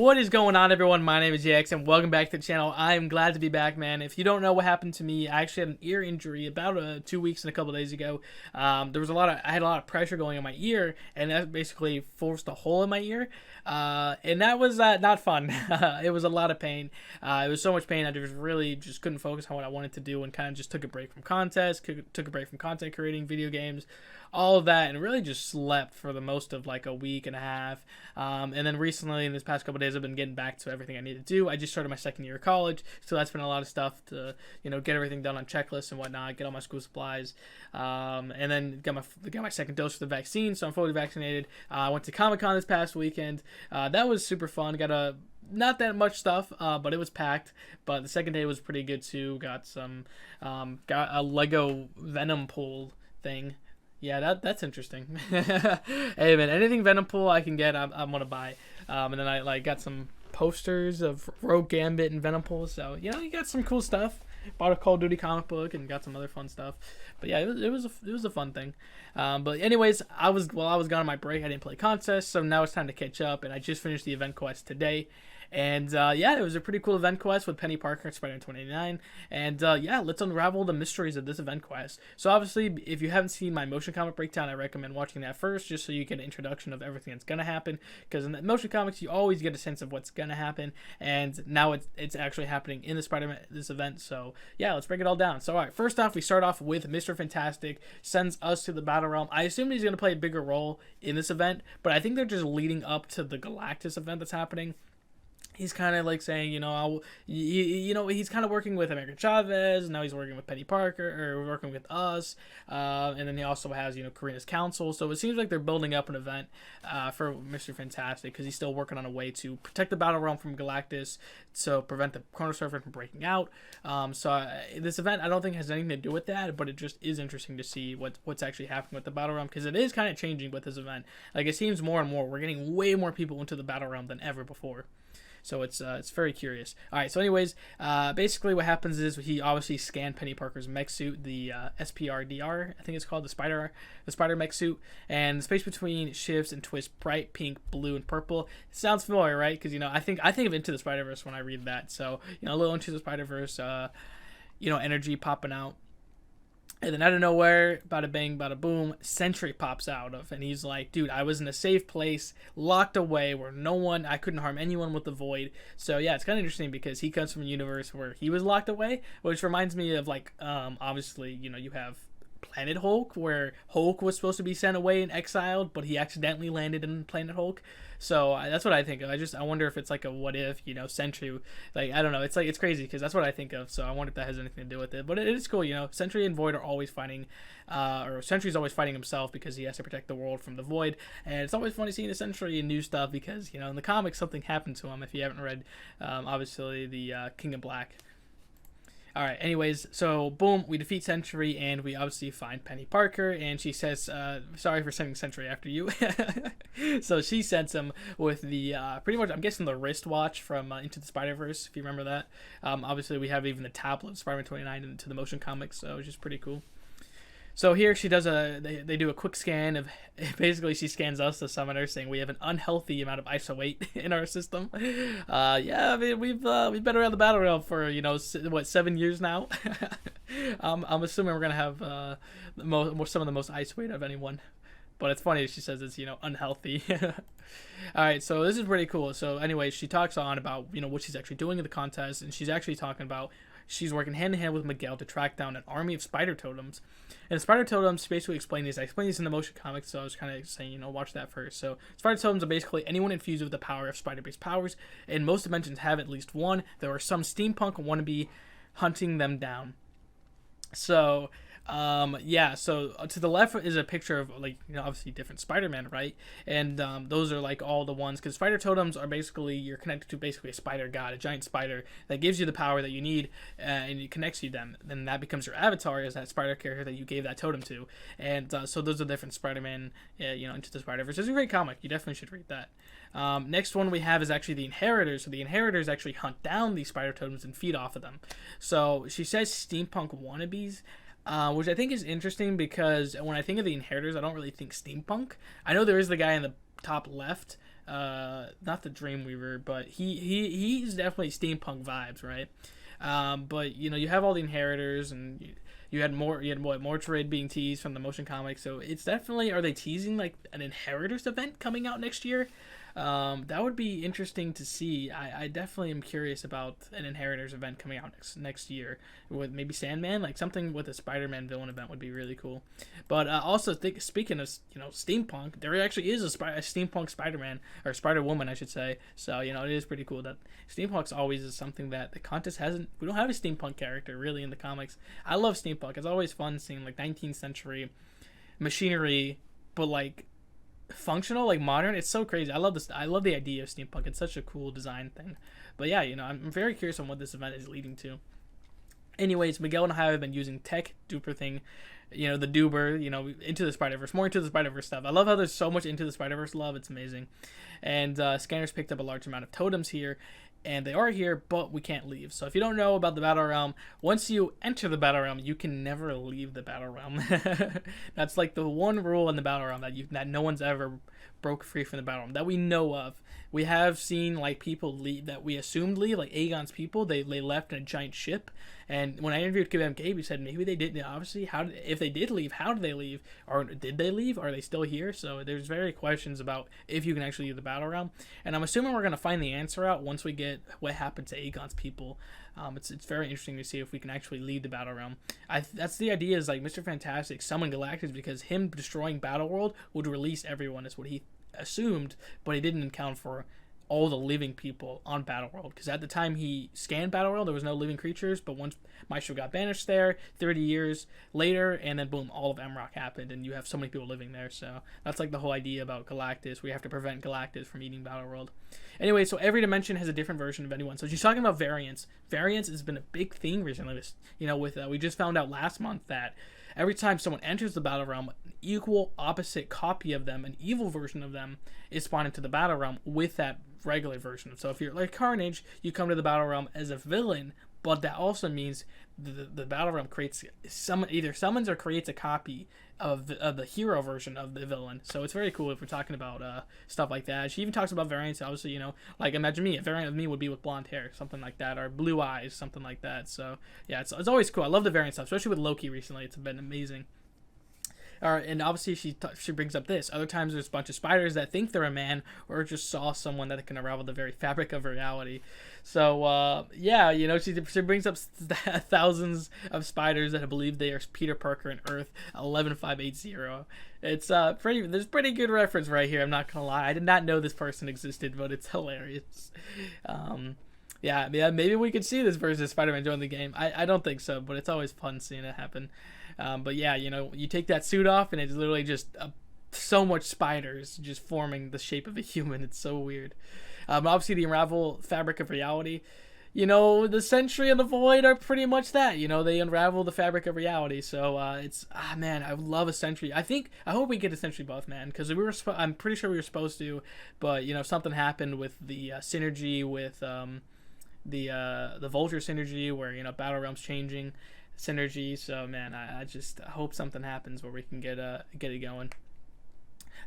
What is going on, everyone? My name is JX, and welcome back to the channel. I am glad to be back, man. If you don't know what happened to me, I actually had an ear injury about 2 weeks and a couple days ago. There was I had a lot of pressure going in my ear, and that basically forced a hole in my ear. And that was not fun. It was a lot of pain. It was so much pain I just couldn't focus on what I wanted to do, and kind of just took a break from contests, took a break from content creating, video games, all of that, and really just slept for the most of like a week and a half. And then recently, in this past couple days, I've been getting back to everything I need to do. I just started my second year of college, so that's been a lot of stuff to, get everything done on checklists and whatnot, get all my school supplies, and then got my second dose for the vaccine, so I'm fully vaccinated. I went to Comic-Con this past weekend. That was super fun. Not that much stuff, but it was packed. But the second day was pretty good too. Got a Lego Venom pool thing. Yeah, that's interesting. Hey man, anything Venom pool I can get, I'm gonna buy. And then I got some posters of Rogue Gambit and Venom pool. So you got some cool stuff. Bought a Call of Duty comic book and got some other fun stuff. But yeah, it was a fun thing. But anyways, while I was gone on my break, I didn't play contests, so now it's time to catch up. And I just finished the event quest today. And yeah, it was a pretty cool event quest with Penny Parker and Spider-Man 29. And yeah, let's unravel the mysteries of this event quest. So obviously, if you haven't seen my motion comic breakdown, I recommend watching that first, just so you get an introduction of everything that's gonna happen. Because in the motion comics, you always get a sense of what's gonna happen, and now it's actually happening in the Spider-Man this event. So yeah, let's break it all down. So all right, first off, we start off with Mr. Fantastic sends us to the Battle Realm. I assume he's gonna play a bigger role in this event, but I think they're just leading up to the Galactus event that's happening. He's kind of like saying, he's kind of working with America Chavez, and now he's working with Penny Parker, or working with us, and then he also has, Karina's council. So it seems like they're building up an event for Mr. Fantastic, because he's still working on a way to protect the Battle Realm from Galactus, so prevent the Chrono Surfer from breaking out. This event, I don't think has anything to do with that, but it just is interesting to see what's actually happening with the Battle Realm, because it is kind of changing with this event. Like, it seems more and more, we're getting way more people into the Battle Realm than ever before. So it's very curious. All right. So anyways, basically what happens is he obviously scanned Penny Parker's mech suit, the SPRDR, I think it's called, the spider mech suit, and the space between shifts and twists bright pink, blue, and purple. It sounds familiar, right? Because I think of Into the Spider-Verse when I read that. So a little Into the Spider-Verse, energy popping out. And then out of nowhere, bada bang, bada boom, Sentry pops out of, and he's like, dude, I was in a safe place, locked away, where I couldn't harm anyone with the Void. So yeah, it's kind of interesting because he comes from a universe where he was locked away, which reminds me of obviously, you have Planet Hulk, where Hulk was supposed to be sent away and exiled, but he accidentally landed in Planet Hulk. So that's what I think of. I wonder if it's like a what if, Sentry, like, I don't know. It's crazy because that's what I think of. So I wonder if that has anything to do with it. But it is cool, Sentry and Void are always fighting, or Sentry's always fighting himself because he has to protect the world from the Void. And it's always funny seeing the Sentry in new stuff because, in the comics something happened to him. If you haven't read, obviously the King of Black. All right, anyways, so boom, we defeat Sentry, and we obviously find Penny Parker, and she says, sorry for sending Sentry after you. So she sends him with the, pretty much, I'm guessing the wristwatch from Into the Spider-Verse, if you remember that. Obviously, we have even the tablet of Spider-Man 29 into the motion comics, so it's just pretty cool. So here she does they do a quick scan of, basically she scans us, the summoner, saying we have an unhealthy amount of ISO-8 in our system. Yeah, I mean, we've been around the Battle Realm for, 7 years now. I'm assuming we're going to have some of the most ISO-8 of anyone. But it's funny, she says it's, unhealthy. All right, so this is pretty cool. So anyway, she talks on about, what she's actually doing in the contest, and she's actually talking about she's working hand-in-hand with Miguel to track down an army of spider totems. And the spider totems basically explain these. I explained these in the motion comics, so I was kind of saying, watch that first. So spider totems are basically anyone infused with the power of spider-based powers, and most dimensions have at least one. There are some steampunk wannabe hunting them down. So yeah, so to the left is a picture of, obviously different Spider-Man, right? And those are like all the ones, because spider totems are basically, you're connected to basically a spider god, a giant spider that gives you the power that you need, and it connects you to them. Then that becomes your avatar, as that spider character that you gave that totem to. And so those are different Spider-Man, Into the Spider-Verse. It's a great comic. You definitely should read that. Next one we have is actually the Inheritors. So the Inheritors actually hunt down these spider totems and feed off of them. So she says steampunk wannabes. Which I think is interesting because when I think of the Inheritors, I don't really think steampunk. I know there is the guy in the top left, not the Dreamweaver, but he's definitely steampunk vibes, right? But you have all the inheritors, and you had what Mortuary being teased from the motion comics. So it's definitely, are they teasing like an inheritors event coming out next year? That would be interesting to see. I definitely am curious about an Inheritors event coming out next year with maybe Sandman, like something with a Spider-Man villain event would be really cool. But also speaking of steampunk, there actually is a steampunk Spider-Man or Spider-Woman, I should say. So it is pretty cool that steampunk's always is something that the contest hasn't. We don't have a steampunk character really in the comics. I love steampunk. It's always fun seeing like 19th century machinery, but like functional, like modern. It's so crazy. I love this. I love the idea of steampunk. It's such a cool design thing. But yeah, I'm very curious on what this event is leading to. Anyways, Miguel and I have been using tech duper thing, the Duber, Into the Spider-Verse, more Into the Spider-Verse stuff. I love how there's so much Into the Spider-Verse love. It's amazing. And Scanners picked up a large amount of totems here, and they are here, but we can't leave. So if you don't know about the Battle Realm, once you enter the Battle Realm, you can never leave the Battle Realm. That's like the one rule in the Battle Realm that no one's ever broke free from the Battle Realm that we know of. We have seen like people leave that we assumed leave, like Aegon's people. They left in a giant ship. And when I interviewed Gabe, he said maybe they didn't. Obviously, if they did leave, how did they leave? Or did they leave? Are they still here? So there's very questions about if you can actually leave the Battle Realm. And I'm assuming we're going to find the answer out once we get what happened to Aegon's people. It's very interesting to see if we can actually leave the Battle Realm. That's the idea, is like Mr. Fantastic summoned Galactus because him destroying Battle World would release everyone, is what he assumed, but he didn't account for all the living people on Battleworld, because at the time he scanned Battleworld, there was no living creatures, but once Maestro got banished there 30 years later, and then boom, all of Emrock happened, and you have so many people living there. So that's like the whole idea about Galactus. We have to prevent Galactus from eating Battleworld. Anyway, so every dimension has a different version of anyone. So she's talking about variants. Variants has been a big thing recently. We just found out last month that every time someone enters the Battle Realm, an equal opposite copy of them, an evil version of them, is spawned into the Battle Realm with that regular version. So if you're like Carnage, you come to the Battle Realm as a villain, but that also means the Battle Realm either summons or creates a copy of the hero version of the villain. So it's very cool if we're talking about stuff like that. She even talks about variants. Obviously, like imagine me. A variant of me would be with blonde hair, something like that, or blue eyes, something like that. So yeah, it's always cool. I love the variant stuff, especially with Loki recently. It's been amazing. And obviously she brings up this. Other times there's a bunch of spiders that think they're a man or just saw someone that can unravel the very fabric of reality. So, she brings up thousands of spiders that believe they are Peter Parker in Earth 11580. It's there's pretty good reference right here, I'm not gonna lie. I did not know this person existed, but it's hilarious. Yeah, maybe we could see this versus Spider-Man join the game. I don't think so, but it's always fun seeing it happen. But yeah, you take that suit off and it's literally just so much spiders just forming the shape of a human. It's so weird. Obviously, the unravel fabric of reality. The Sentry and the Void are pretty much that. They unravel the fabric of reality. So man, I would love a Sentry. I hope we get a Sentry buff, man, because I'm pretty sure we were supposed to, but something happened with the synergy with the Vulture synergy where Battle Realm's changing synergy. So man, I just hope something happens where we can get it going.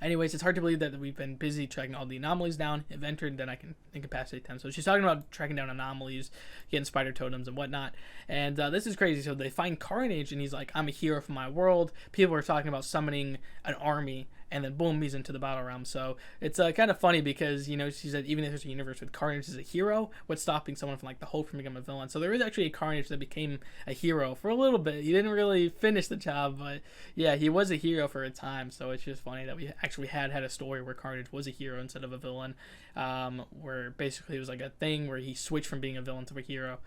Anyways, it's hard to believe that we've been busy tracking all the anomalies down. If entered, then I can incapacitate them. So she's talking about tracking down anomalies, getting spider totems and whatnot. And this is crazy. So they find Carnage, and he's like, I'm a hero for my world. People are talking about summoning an army, and then boom, he's into the Battle Realm. So it's kind of funny because, she said even if there's a universe with Carnage as a hero, what's stopping someone from like the Hulk from becoming a villain? So there is actually a Carnage that became a hero for a little bit. He didn't really finish the job, but yeah, he was a hero for a time. So it's just funny that we actually had a story where Carnage was a hero instead of a villain, where basically it was like a thing where he switched from being a villain to a hero.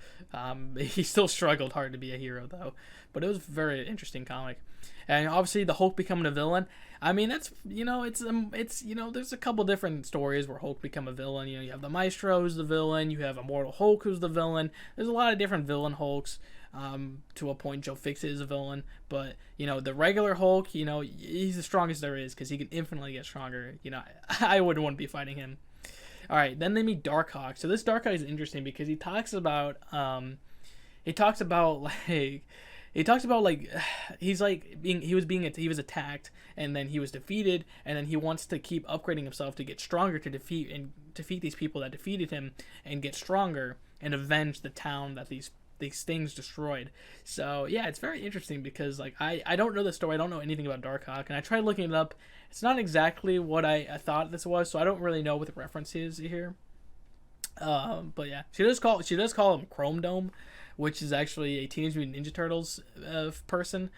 He still struggled hard to be a hero though, but it was a very interesting comic. And obviously the Hulk becoming a villain, I mean, that's, there's a couple different stories where Hulk become a villain. You have the Maestro who's the villain, you have Immortal Hulk who's the villain. There's a lot of different villain Hulks. To a point, Joe Fix is a villain, but the regular Hulk, he's the strongest there is because he can infinitely get stronger. I wouldn't want to be fighting him. All right, then they meet Darkhawk. So this Darkhawk is interesting because he talks about like he talks about like he was attacked and then he was defeated, and then he wants to keep upgrading himself to get stronger to defeat these people that defeated him and get stronger and avenge the town that these things destroyed. So yeah, it's very interesting because like I don't know the story, I don't know anything about Darkhawk, and I tried looking it up. It's not exactly what I thought this was, so I don't really know what the reference is here. But yeah, she does call him Chrome Dome, which is actually a Teenage Mutant Ninja Turtles person.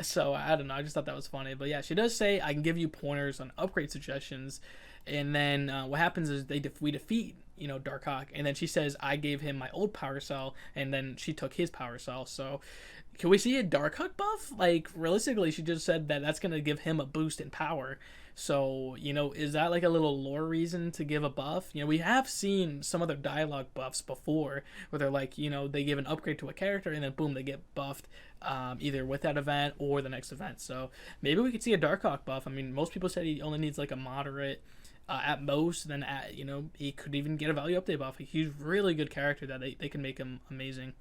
So I don't know, I just thought that was funny. But yeah, she does say I can give you pointers on upgrade suggestions, and then what happens is we defeat Darkhawk, and then she says I gave him my old power cell, and then she took his power cell. So can we see a Darkhawk buff? Like realistically, she just said that that's gonna give him a boost in power. So is that like a little lore reason to give a buff? We have seen some other dialogue buffs before where they're like they give an upgrade to a character and then boom, they get buffed either with that event or the next event. So maybe we could see a Darkhawk buff. I mean, most people said he only needs like a moderate at most, then he could even get a value update buff. He's a really good character that they can make him amazing.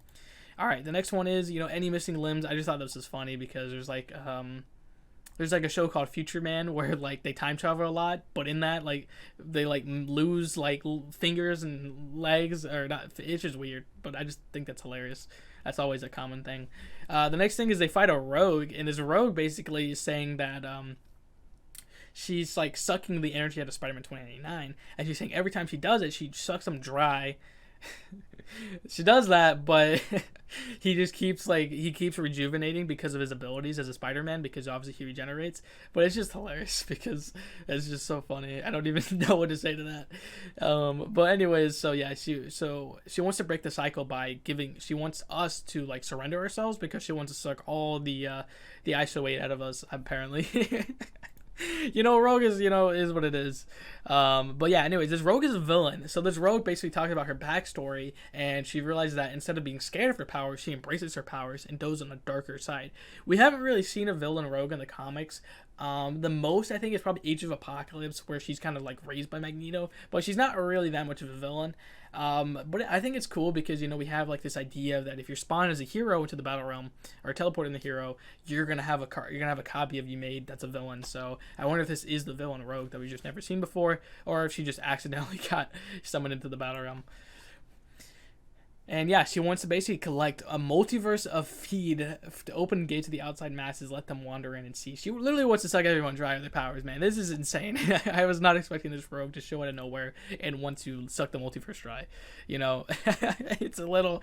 All right, the next one is any missing limbs. I just thought this was funny because there's like a show called Future Man where like they time travel a lot, but in that like they like lose like fingers and legs, or not. It's just weird, but I just think that's hilarious. That's always a common thing. The next thing is they fight a rogue, and this rogue basically is saying that she's like sucking the energy out of Spider-Man 2099, and she's saying every time she does it, she sucks them dry. She does that, but he just keeps rejuvenating because of his abilities as a Spider-Man, because obviously he regenerates. But it's just hilarious because it's just so funny. I don't even know what to say to that. But anyways, so yeah, she wants to break the cycle by she wants us to like surrender ourselves because she wants to suck all the ISO 8 out of us, apparently. Rogue is what it is. But yeah, anyways, this Rogue is a villain. So this Rogue basically talks about her backstory, and she realizes that instead of being scared of her powers, she embraces her powers and goes on a darker side. We haven't really seen a villain Rogue in the comics. The most I think is probably Age of Apocalypse, where she's kind of like raised by Magneto, but she's not really that much of a villain. But I think it's cool because we have like this idea that if you're spawned as a hero into the battle realm or teleporting the hero, you're gonna have a copy of you made that's a villain. So I wonder if this is the villain Rogue that we've just never seen before, or if she just accidentally got summoned into the battle realm. And yeah, she wants to basically collect a multiverse of feed to open gates to the outside masses, let them wander in and see. She literally wants to suck everyone dry of their powers, man. This is insane. I was not expecting this Rogue to show out of nowhere and want to suck the multiverse dry. It's a little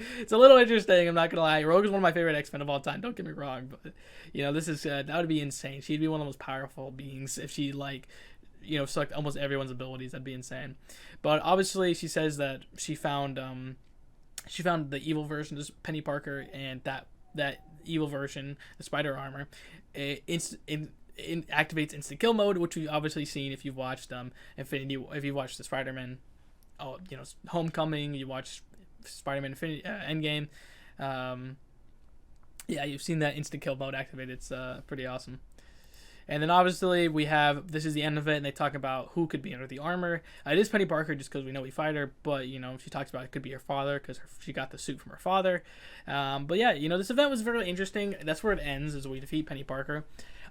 interesting. I'm not gonna lie. Rogue is one of my favorite X-Men of all time. Don't get me wrong, but this is that would be insane. She'd be one of the most powerful beings if she sucked almost everyone's abilities. That'd be insane. But obviously, she says that she found the evil version of Penny Parker, and that evil version, the spider armor, activates instant kill mode, which we've obviously seen if you've watched Infinity. If you watched the Spider-Man, Homecoming, you watch Spider-Man Infinity Endgame. Yeah, you've seen that instant kill mode activated. It's pretty awesome. And then obviously this is the end of it, and they talk about who could be under the armor. It is Penny Parker just because we know we fight her, but she talks about it could be her father because she got the suit from her father. But yeah, this event was very interesting. That's where it ends, is we defeat Penny Parker.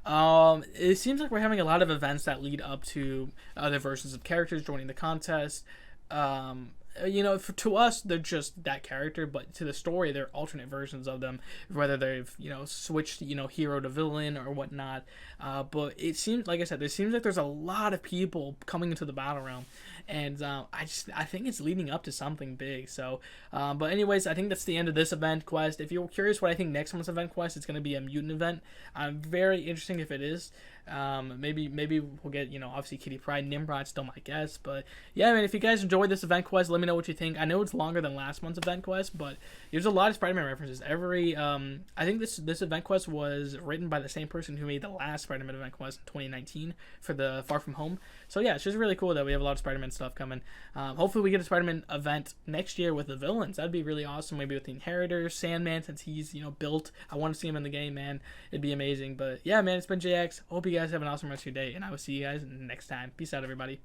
It seems like we're having a lot of events that lead up to other versions of characters joining the contest. To us, they're just that character, but to the story, they're alternate versions of them, whether they've, switched, hero to villain or whatnot. But it seems, like I said, there's a lot of people coming into the battle realm, and I think it's leading up to something big. So, but anyways, I think that's the end of this event quest. If you're curious what I think next month's event quest, it's going to be a mutant event. I'm very interesting if it is. Maybe we'll get, obviously Kitty Pryde, Nimrod, still my guess, but yeah, if you guys enjoyed this event quest, let me know what you think. I know it's longer than last month's event quest, but there's a lot of Spider-Man references. I think this event quest was written by the same person who made the last Spider-Man event quest in 2019 for the Far From Home. So yeah, it's just really cool that we have a lot of Spider-Man stuff coming. Hopefully we get a Spider-Man event next year with the villains. That'd be really awesome. Maybe with the Inheritors, Sandman, since he's, built. I want to see him in the game, man. It'd be amazing. But yeah, man, it's been JX. Hope you guys have an awesome rest of your day, and I will see you guys next time. Peace out, everybody.